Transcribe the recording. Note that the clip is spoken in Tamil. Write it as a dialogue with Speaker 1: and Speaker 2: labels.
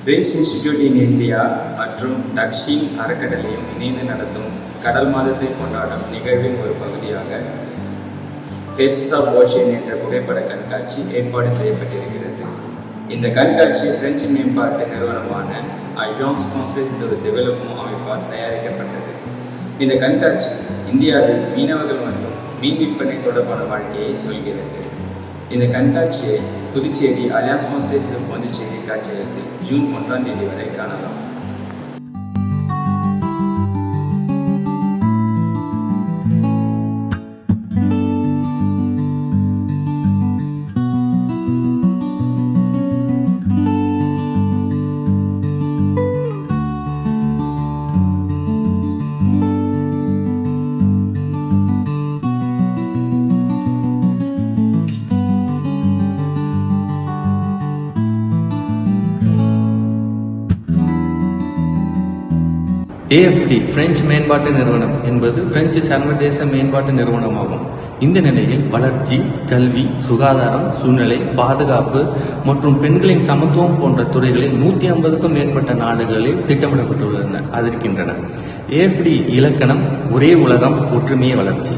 Speaker 1: பிரெஞ்ச் இன்ஸ்டிடியூட் இன் இந்தியா மற்றும் டக்ஷிங் அறக்கட்டளையும் இணைந்து நடத்தும் கடல் மாதத்தை கொண்டாடும் நிகழ்வின் ஒரு பகுதியாக ஃபேஸஸ் ஆஃப் ஓஷன் என்ற புகைப்பட கண்காட்சி ஏற்பாடு செய்யப்பட்டிருக்கிறது. இந்த கண்காட்சி பிரெஞ்சு மேம்பாட்டு நிறுவனமான அஜான்ஸ் ஃப்ரான்சைஸ் de டெவலப்மெண்ட் அமைப்பால் தயாரிக்கப்பட்டது. இந்த கண்காட்சி இந்தியாவில் மீனவர்கள் மற்றும் மீன் விற்பனை தொடர்பான வாழ்க்கையை சொல்கிறது. இந்த கண்காட்சியை புதுச்சேரி அலியான்ஸ் ஃப்ரான்சைஸ் பாண்டிச்சேரி காட்சியகத்தில் ஜூன் 1ஆம் தேதி வரை காணலாம்.
Speaker 2: AFD பிரெஞ்சு மேம்பாட்டு நிறுவனம் என்பது பிரெஞ்சு சர்வதேச மேம்பாட்டு நிறுவனமாகும். இந்த நிலையில் வளர்ச்சி, கல்வி, சுகாதாரம், சூழ்நிலை, பாதுகாப்பு மற்றும் பெண்களின் சமத்துவம் போன்ற துறைகளில் 150க்கும் மேற்பட்ட நாடுகளில் திட்டமிடப்பட்டுள்ளன. AFD இலக்கணம் ஒரே உலகம், ஒற்றுமையே வளர்ச்சி.